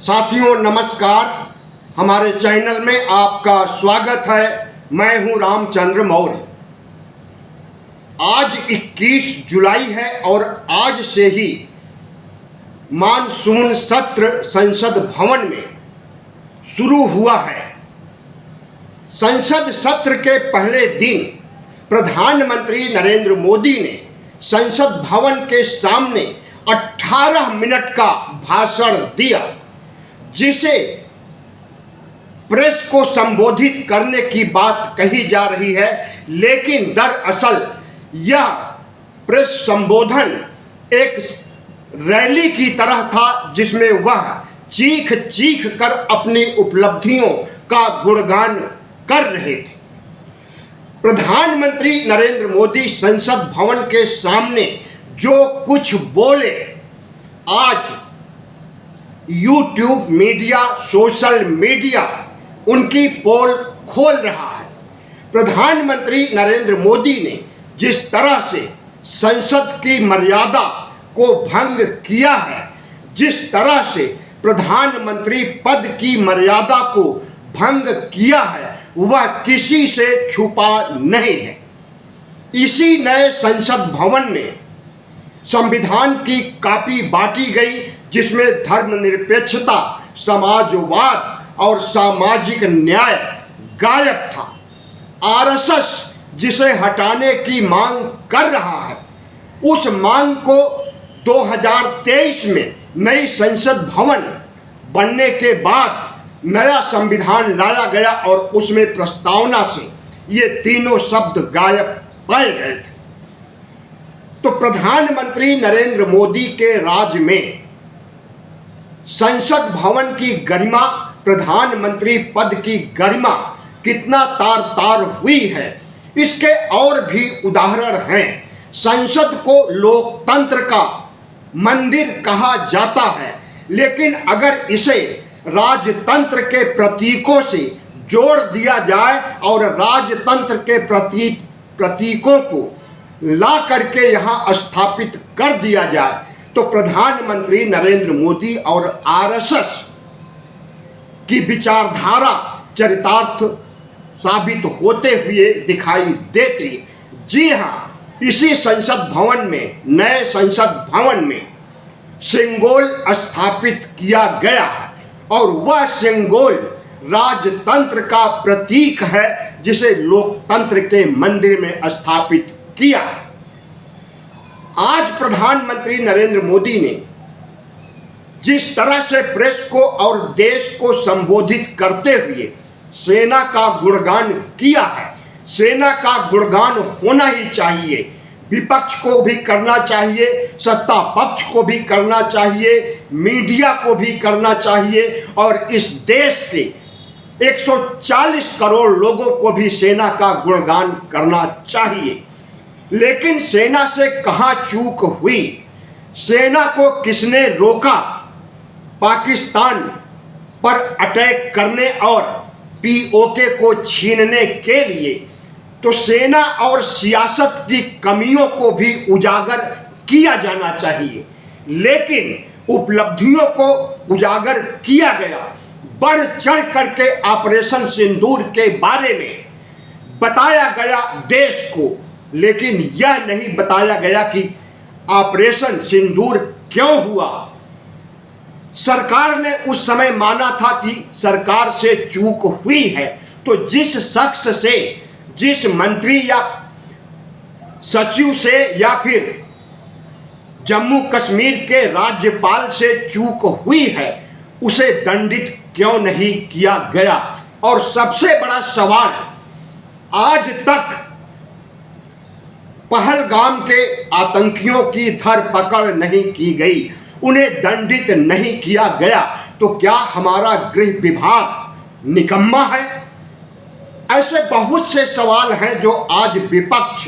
साथियों नमस्कार, हमारे चैनल में आपका स्वागत है। मैं हूं रामचंद्र मौर्य। आज 21 जुलाई है और आज से ही मानसून सत्र संसद भवन में शुरू हुआ है। संसद सत्र के पहले दिन प्रधानमंत्री नरेंद्र मोदी ने संसद भवन के सामने 18 मिनट का भाषण दिया, जिसे प्रेस को संबोधित करने की बात कही जा रही है, लेकिन दरअसल यह प्रेस संबोधन एक रैली की तरह था, जिसमें वह चीख चीख कर अपनी उपलब्धियों का गुणगान कर रहे थे। प्रधानमंत्री नरेंद्र मोदी संसद भवन के सामने जो कुछ बोले, आज यूट्यूब मीडिया, सोशल मीडिया उनकी पोल खोल रहा है। प्रधानमंत्री नरेंद्र मोदी ने जिस तरह से संसद की मर्यादा को भंग किया है, जिस तरह से प्रधानमंत्री पद की मर्यादा को भंग किया है, वह किसी से छुपा नहीं है। इसी नए संसद भवन में संविधान की कॉपी बांटी गई, जिसमें धर्मनिरपेक्षता, समाजवाद और सामाजिक न्याय गायब था। आरएसएस जिसे हटाने की मांग कर रहा है, उस मांग को 2023 में नई संसद भवन बनने के बाद नया संविधान लाया गया और उसमें प्रस्तावना से ये तीनों शब्द गायब पाए गए थे। तो प्रधानमंत्री नरेंद्र मोदी के राज में संसद भवन की गरिमा, प्रधानमंत्री पद की गरिमा कितना तार तार हुई है, इसके और भी उदाहरण हैं। संसद को लोकतंत्र का मंदिर कहा जाता है, लेकिन अगर इसे राजतंत्र के प्रतीकों से जोड़ दिया जाए और राजतंत्र के प्रतीकों को ला करके यहाँ स्थापित कर दिया जाए, तो प्रधानमंत्री नरेंद्र मोदी और आरएसएस की विचारधारा चरितार्थ साबित होते हुए दिखाई देती है। जी हाँ, इसी संसद भवन में, नए संसद भवन में सिंबल स्थापित किया गया है और वह सिंबल राजतंत्र का प्रतीक है, जिसे लोकतंत्र के मंदिर में स्थापित किया है। आज प्रधानमंत्री नरेंद्र मोदी ने जिस तरह से प्रेस को और देश को संबोधित करते हुए सेना का गुणगान किया है, सेना का गुणगान होना ही चाहिए। विपक्ष को भी करना चाहिए, सत्ता पक्ष को भी करना चाहिए, मीडिया को भी करना चाहिए और इस देश के 140 करोड़ लोगों को भी सेना का गुणगान करना चाहिए। लेकिन सेना से कहाँ चूक हुई? सेना को किसने रोका पाकिस्तान पर अटैक करने और पीओके को छीनने के लिए? तो सेना और सियासत की कमियों को भी उजागर किया जाना चाहिए, लेकिन उपलब्धियों को उजागर किया गया। बढ़ चढ़ करके ऑपरेशन सिंदूर के बारे में बताया गया देश को, लेकिन यह नहीं बताया गया कि ऑपरेशन सिंदूर क्यों हुआ। सरकार ने उस समय माना था कि सरकार से चूक हुई है, तो जिस शख्स से, जिस मंत्री या सचिव से या फिर जम्मू कश्मीर के राज्यपाल से चूक हुई है, उसे दंडित क्यों नहीं किया गया? और सबसे बड़ा सवाल, आज तक पहलगाम के आतंकियों की धरपकड़ नहीं की गई, उन्हें दंडित नहीं किया गया, तो क्या हमारा गृह विभाग निकम्मा है? ऐसे बहुत से सवाल हैं जो आज विपक्ष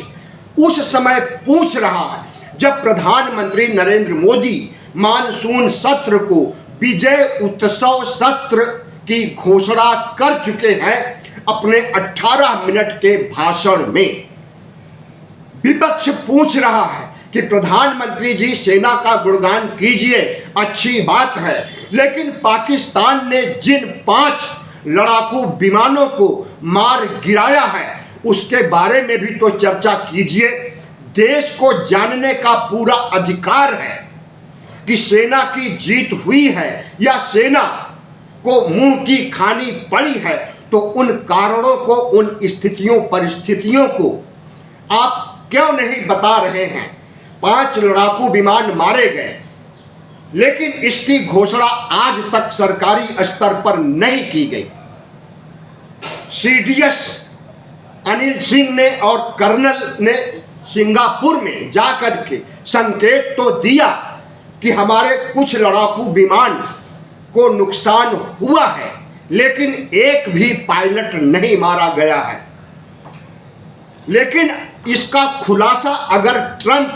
उस समय पूछ रहा है, जब प्रधानमंत्री नरेंद्र मोदी मानसून सत्र को विजय उत्सव सत्र की घोषणा कर चुके हैं अपने 18 मिनट के भाषण में। विपक्ष पूछ रहा है कि प्रधानमंत्री जी सेना का गुणगान कीजिए, अच्छी बात है, लेकिन पाकिस्तान ने जिन 5 लड़ाकू विमानों को मार गिराया है उसके बारे में भी तो चर्चा कीजिए। देश को जानने का पूरा अधिकार है कि सेना की जीत हुई है या सेना को मुंह की खानी पड़ी है, तो उन कारणों को, उन स्थितियों परिस्थितियों को आप क्यों नहीं बता रहे हैं। 5 लड़ाकू विमान मारे गए, लेकिन इसकी घोषणा आज तक सरकारी स्तर पर नहीं की गई। सीडीएस अनिल सिंह ने और कर्नल ने सिंगापुर में जाकर के संकेत तो दिया कि हमारे कुछ लड़ाकू विमान को नुकसान हुआ है, लेकिन एक भी पायलट नहीं मारा गया है। लेकिन इसका खुलासा अगर ट्रंप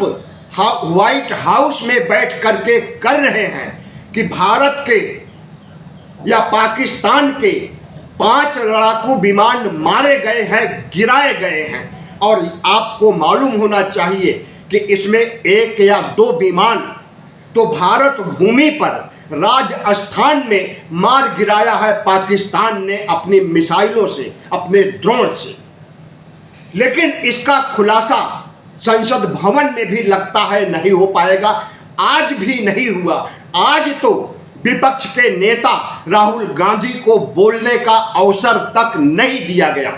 व्हाइट हाउस में बैठ करके कर रहे हैं कि भारत के या पाकिस्तान के 5 लड़ाकू विमान मारे गए हैं, गिराए गए हैं, और आपको मालूम होना चाहिए कि इसमें 1 या 2 विमान तो भारत भूमि पर राजस्थान में मार गिराया है पाकिस्तान ने अपनी मिसाइलों से, अपने ड्रोन से। लेकिन इसका खुलासा संसद भवन में भी लगता है नहीं हो पाएगा, आज भी नहीं हुआ। आज तो विपक्ष के नेता राहुल गांधी को बोलने का अवसर तक नहीं दिया गया।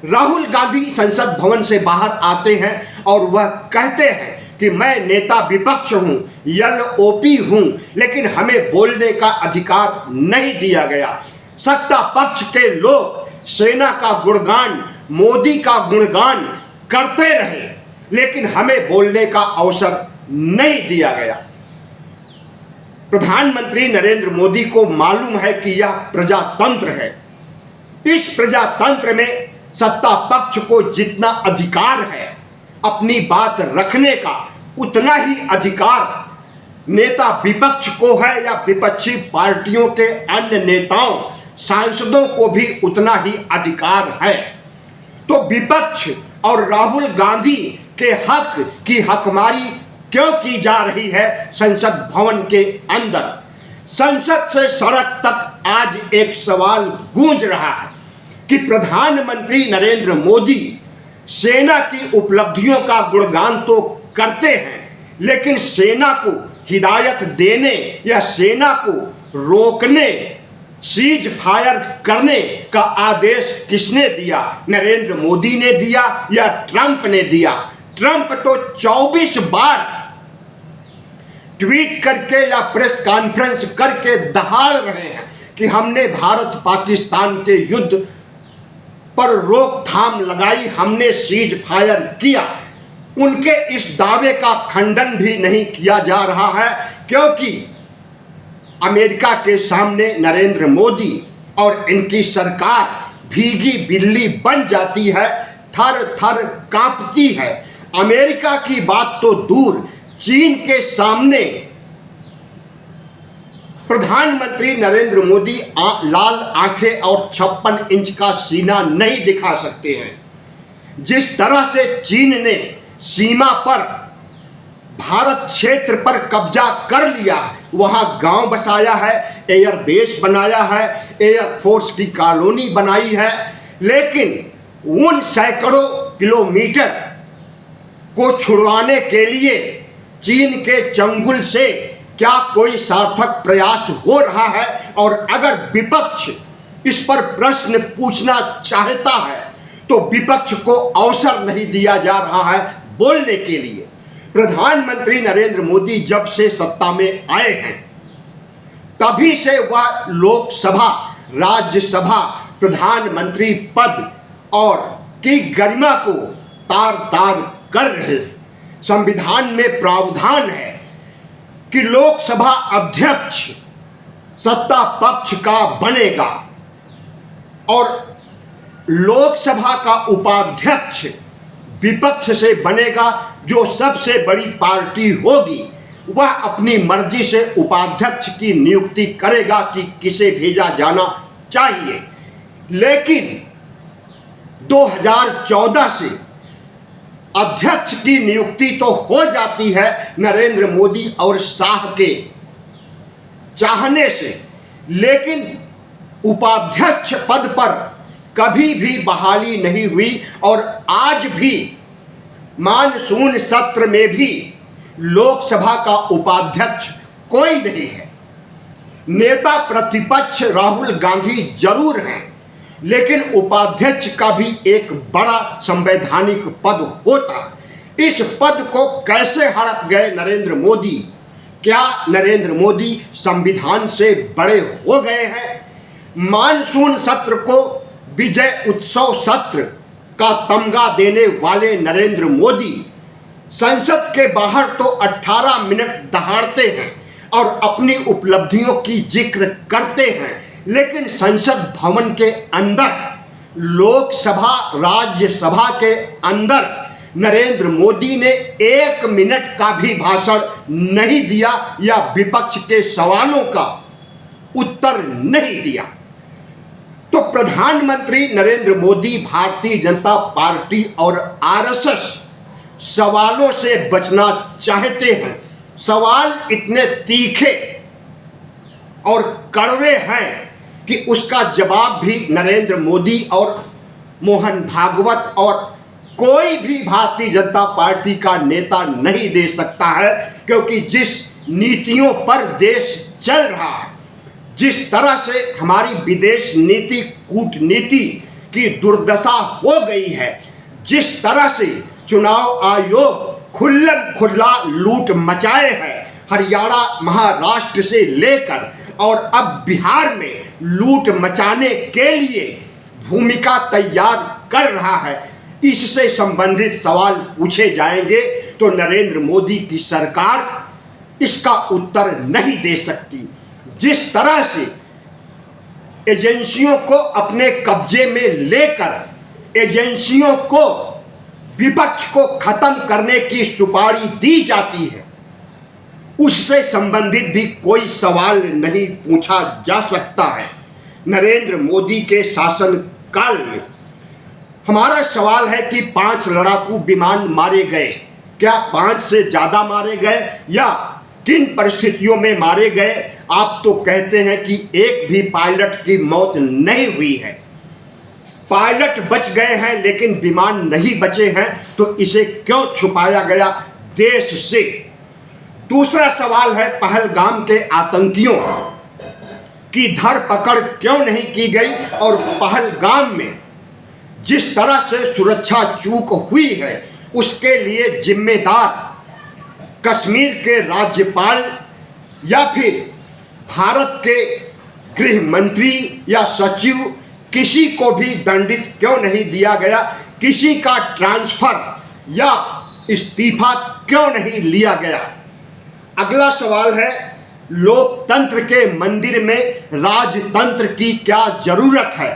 राहुल गांधी संसद भवन से बाहर आते हैं और वह कहते हैं कि मैं नेता विपक्ष हूं, एलओपी हूं, लेकिन हमें बोलने का अधिकार नहीं दिया गया। सत्ता पक्ष के लोग सेना का गुणगान, मोदी का गुणगान करते रहे, लेकिन हमें बोलने का अवसर नहीं दिया गया। प्रधानमंत्री नरेंद्र मोदी को मालूम है कि यह प्रजातंत्र है। इस प्रजातंत्र में सत्ता पक्ष को जितना अधिकार है अपनी बात रखने का, उतना ही अधिकार नेता विपक्ष को है या विपक्षी पार्टियों के अन्य नेताओं, सांसदों को भी उतना ही अधिकार है। तो विपक्ष और राहुल गांधी के हक की हकमारी क्यों की जा रही है संसद भवन के अंदर? संसद से सड़क तक आज एक सवाल गूंज रहा है कि प्रधानमंत्री नरेंद्र मोदी सेना की उपलब्धियों का गुणगान तो करते हैं, लेकिन सेना को हिदायत देने या सेना को रोकने, सीज फायर करने का आदेश किसने दिया? नरेंद्र मोदी ने दिया या ट्रंप ने दिया? ट्रंप तो 24 बार ट्वीट करके या प्रेस कॉन्फ्रेंस करके दहाड़ रहे हैं कि हमने भारत पाकिस्तान के युद्ध पर रोकथाम लगाई, हमने सीज फायर किया। उनके इस दावे का खंडन भी नहीं किया जा रहा है, क्योंकि अमेरिका के सामने नरेंद्र मोदी और इनकी सरकार भीगी बिल्ली बन जाती है, थर थर कांपती है। अमेरिका की बात तो दूर, चीन के सामने प्रधानमंत्री नरेंद्र मोदी लाल आंखें और 56 इंच का सीना नहीं दिखा सकते हैं। जिस तरह से चीन ने सीमा पर भारत क्षेत्र पर कब्जा कर लिया, वहां गांव बसाया है, एयर बेस बनाया है, एयरफोर्स की कॉलोनी बनाई है, लेकिन उन सैकड़ों किलोमीटर को छुड़वाने के लिए चीन के चंगुल से क्या कोई सार्थक प्रयास हो रहा है? और अगर विपक्ष इस पर प्रश्न पूछना चाहता है तो विपक्ष को अवसर नहीं दिया जा रहा है बोलने के लिए। प्रधानमंत्री नरेंद्र मोदी जब से सत्ता में आए हैं तभी से वह लोकसभा, राज्यसभा, प्रधानमंत्री पद और की गरिमा को तार तार कर रहे हैं। संविधान में प्रावधान है कि लोकसभा अध्यक्ष सत्ता पक्ष का बनेगा और लोकसभा का उपाध्यक्ष विपक्ष से बनेगा। जो सबसे बड़ी पार्टी होगी वह अपनी मर्जी से उपाध्यक्ष की नियुक्ति करेगा कि किसे भेजा जाना चाहिए। लेकिन 2014 से अध्यक्ष की नियुक्ति तो हो जाती है नरेंद्र मोदी और शाह के चाहने से, लेकिन उपाध्यक्ष पद पर कभी भी बहाली नहीं हुई और आज भी मानसून सत्र में भी लोकसभा का उपाध्यक्ष कोई नहीं है। नेता प्रतिपक्ष राहुल गांधी जरूर हैं, लेकिन उपाध्यक्ष का भी एक बड़ा संवैधानिक पद होता है। इस पद को कैसे हड़प गए नरेंद्र मोदी? क्या नरेंद्र मोदी संविधान से बड़े हो गए हैं? मानसून सत्र को विजय उत्सव सत्र का तमगा देने वाले नरेंद्र मोदी संसद के बाहर तो 18 मिनट दहाड़ते हैं और अपनी उपलब्धियों की जिक्र करते हैं, लेकिन संसद भवन के अंदर, लोकसभा राज्यसभा के अंदर नरेंद्र मोदी ने 1 मिनट का भी भाषण नहीं दिया या विपक्ष के सवालों का उत्तर नहीं दिया। तो प्रधानमंत्री नरेंद्र मोदी भारतीय जनता पार्टी और आरएसएस सवालों से बचना चाहते हैं। सवाल इतने तीखे और कड़वे हैं कि उसका जवाब भी नरेंद्र मोदी और मोहन भागवत और कोई भी भारतीय जनता पार्टी का नेता नहीं दे सकता है, क्योंकि जिस नीतियों पर देश चल रहा है, जिस तरह से हमारी विदेश नीति कूटनीति की दुर्दशा हो गई है, जिस तरह से चुनाव आयोग खुल्ला लूट मचाए हैं, हरियाणा महाराष्ट्र से लेकर और अब बिहार में लूट मचाने के लिए भूमिका तैयार कर रहा है, इससे संबंधित सवाल पूछे जाएंगे तो नरेंद्र मोदी की सरकार इसका उत्तर नहीं दे सकती। जिस तरह से एजेंसियों को अपने कब्जे में लेकर एजेंसियों को विपक्ष को खत्म करने की सुपारी दी जाती है, उससे संबंधित भी कोई सवाल नहीं पूछा जा सकता है। नरेंद्र मोदी के शासनकाल में हमारा सवाल है कि 5 लड़ाकू विमान मारे गए, क्या 5 से ज्यादा मारे गए या किन परिस्थितियों में मारे गए? आप तो कहते हैं कि एक भी पायलट की मौत नहीं हुई है, पायलट बच गए हैं लेकिन विमान नहीं बचे हैं, तो इसे क्यों छुपाया गया देश से? दूसरा सवाल है, पहलगाम के आतंकियों की धरपकड़ क्यों नहीं की गई और पहलगाम में जिस तरह से सुरक्षा चूक हुई है उसके लिए जिम्मेदार कश्मीर के राज्यपाल या फिर भारत के गृह मंत्री या सचिव, किसी को भी दंडित क्यों नहीं दिया गया? किसी का ट्रांसफर या इस्तीफा क्यों नहीं लिया गया? अगला सवाल है, लोकतंत्र के मंदिर में राजतंत्र की क्या जरूरत है?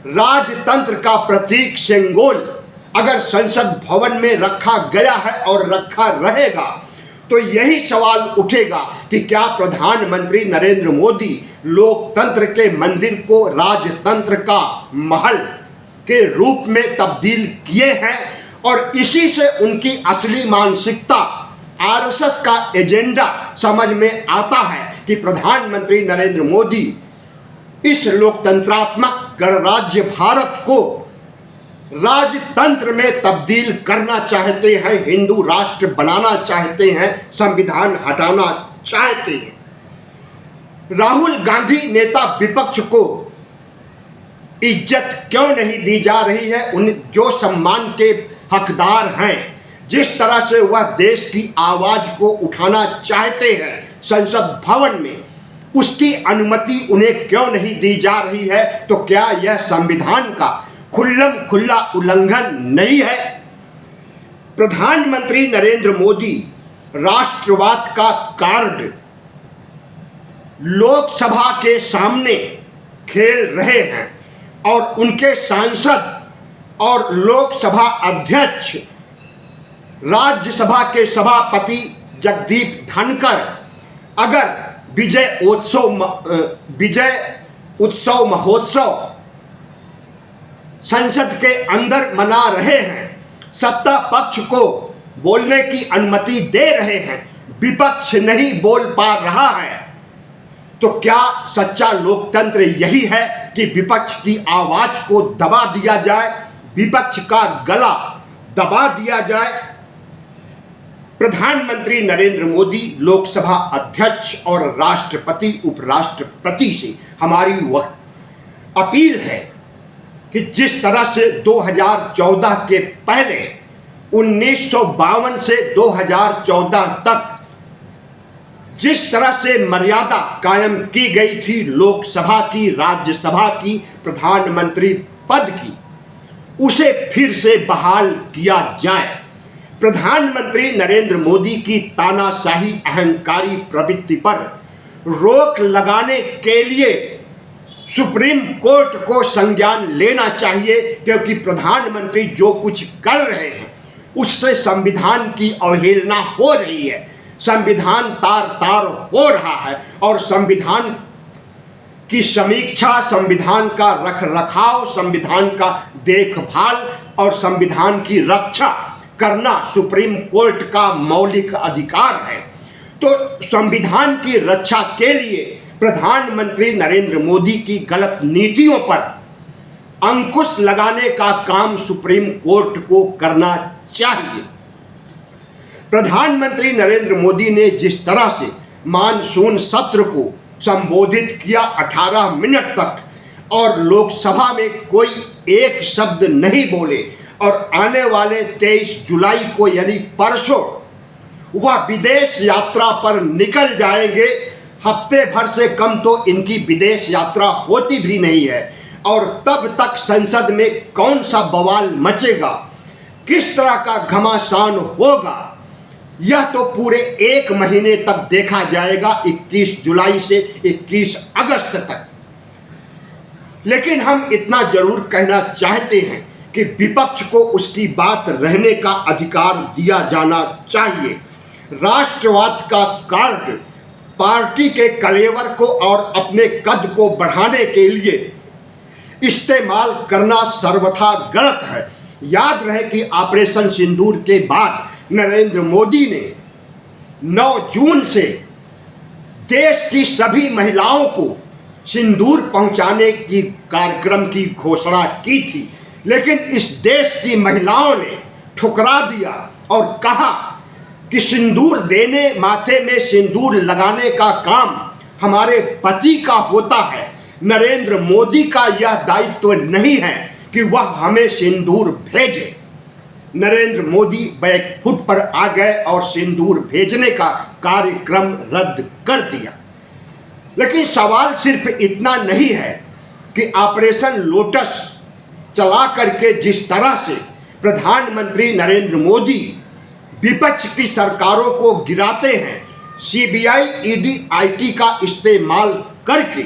राजतंत्र का प्रतीक सिंबल अगर संसद भवन में रखा गया है और रखा रहेगा तो यही सवाल उठेगा कि क्या प्रधानमंत्री नरेंद्र मोदी लोकतंत्र के मंदिर को राजतंत्र का महल के रूप में तब्दील किए हैं और इसी से उनकी असली मानसिकता आरएसएस का एजेंडा समझ में आता है कि प्रधानमंत्री नरेंद्र मोदी इस लोकतंत्रात्मक गणराज्य भारत को राजतंत्र में तब्दील करना चाहते हैं, हिंदू राष्ट्र बनाना चाहते हैं, संविधान हटाना चाहते हैं। राहुल गांधी नेता विपक्ष को इज्जत क्यों नहीं दी जा रही है? उन जो सम्मान के हकदार हैं, जिस तरह से वह देश की आवाज को उठाना चाहते हैं संसद भवन में, उसकी अनुमति उन्हें क्यों नहीं दी जा रही है? तो क्या यह संविधान का खुल्ला उल्लंघन नहीं है? प्रधानमंत्री नरेंद्र मोदी राष्ट्रवाद का कार्ड लोकसभा के सामने खेल रहे हैं और उनके सांसद और लोकसभा अध्यक्ष, राज्यसभा के सभापति जगदीप धनखड़ अगर विजय उत्सव महोत्सव संसद के अंदर मना रहे हैं सत्ता पक्ष को बोलने की अनुमति दे रहे हैं, विपक्ष नहीं बोल पा रहा है। तो क्या सच्चा लोकतंत्र यही है कि विपक्ष की आवाज को दबा दिया जाए, विपक्ष का गला दबा दिया जाए? प्रधानमंत्री नरेंद्र मोदी, लोकसभा अध्यक्ष और राष्ट्रपति उपराष्ट्रपति से हमारी वह अपील है कि जिस तरह से 2014 के पहले 1952 से 2014 तक जिस तरह से मर्यादा कायम की गई थी लोकसभा की, राज्यसभा की, प्रधानमंत्री पद की, उसे फिर से बहाल किया जाए। प्रधानमंत्री नरेंद्र मोदी की तानाशाही अहंकारी प्रवृत्ति पर रोक लगाने के लिए सुप्रीम कोर्ट को संज्ञान लेना चाहिए, क्योंकि प्रधानमंत्री जो कुछ कर रहे हैं उससे संविधान की अवहेलना हो रही है, संविधान तार तार हो रहा है और संविधान की समीक्षा, संविधान का रखरखाव, संविधान का देखभाल और संविधान की रक्षा करना सुप्रीम कोर्ट का मौलिक अधिकार है। तो संविधान की रक्षा के लिए प्रधानमंत्री नरेंद्र मोदी की गलत नीतियों पर अंकुश लगाने का काम सुप्रीम कोर्ट को करना चाहिए। प्रधानमंत्री नरेंद्र मोदी ने जिस तरह से मानसून सत्र को संबोधित किया 18 मिनट तक और लोकसभा में कोई एक शब्द नहीं बोले और आने वाले 23 जुलाई को यानी परसों वह विदेश यात्रा पर निकल जाएंगे। हफ्ते भर से कम तो इनकी विदेश यात्रा होती भी नहीं है और तब तक संसद में कौन सा बवाल मचेगा, किस तरह का घमासान होगा, यह तो पूरे एक महीने तक देखा जाएगा, 21 जुलाई से 21 अगस्त तक। लेकिन हम इतना जरूर कहना चाहते हैं कि विपक्ष को उसकी बात रहने का अधिकार दिया जाना चाहिए। राष्ट्रवाद का कार्ड पार्टी के कलेवर को और अपने कद को बढ़ाने के लिए इस्तेमाल करना सर्वथा गलत है। याद रहे कि ऑपरेशन सिंदूर के बाद नरेंद्र मोदी ने 9 जून से देश की सभी महिलाओं को सिंदूर पहुंचाने की कार्यक्रम की घोषणा की थी, लेकिन इस देश की महिलाओं ने ठुकरा दिया और कहा कि सिंदूर देने, माथे में सिंदूर लगाने का काम हमारे पति का होता है। नरेंद्र मोदी का यह दायित्व नहीं है कि वह हमें सिंदूर भेजे। नरेंद्र मोदी बैकफुट पर आ गए और सिंदूर भेजने का कार्यक्रम रद्द कर दिया। लेकिन सवाल सिर्फ इतना नहीं है कि ऑपरेशन लोटस चला करके जिस तरह से प्रधानमंत्री नरेंद्र मोदी विपक्ष की सरकारों को गिराते हैं, सीबीआई, ईडी, आईटी का इस्तेमाल करके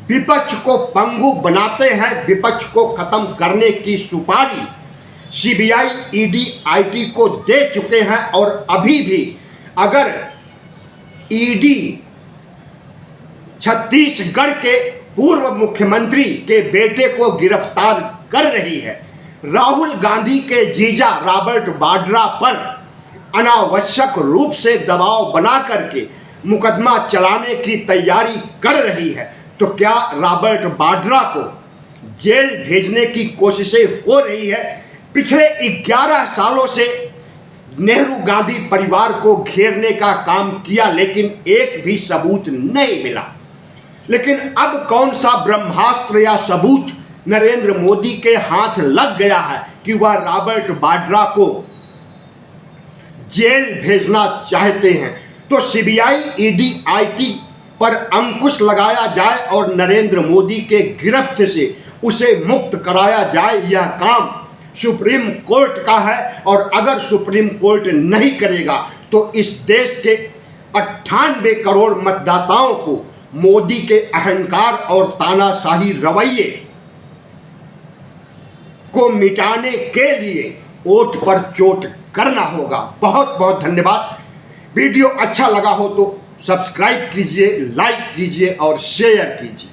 विपक्ष को पंगु बनाते हैं, विपक्ष को खत्म करने की सुपारी सीबीआई, ईडी, आईटी को दे चुके हैं। और अभी भी अगर ईडी छत्तीसगढ़ के पूर्व मुख्यमंत्री के बेटे को गिरफ्तार कर रही है, राहुल गांधी के जीजा रॉबर्ट वाड्रा पर अनावश्यक रूप से दबाव बना करके मुकदमा चलाने की तैयारी कर रही है, तो क्या रॉबर्ट वाड्रा को जेल भेजने की कोशिशें हो रही है? पिछले 11 सालों से नेहरू गांधी परिवार को घेरने का काम किया, लेकिन एक भी सबूत नहीं मिला। लेकिन अब कौन सा ब्रह्मास्त्र या सबूत नरेंद्र मोदी के हाथ लग गया है कि वह रॉबर्ट वाड्रा को जेल भेजना चाहते हैं? तो सीबीआई, ईडी, आईटी पर अंकुश लगाया जाए और नरेंद्र मोदी के गिरफ्त से उसे मुक्त कराया जाए। यह काम सुप्रीम कोर्ट का है और अगर सुप्रीम कोर्ट नहीं करेगा तो इस देश के 98 करोड़ मतदाताओं को मोदी के अहंकार और तानाशाही रवैये को मिटाने के लिए वोट पर चोट करना होगा। बहुत बहुत धन्यवाद। वीडियो अच्छा लगा हो तो सब्सक्राइब कीजिए, लाइक कीजिए और शेयर कीजिए।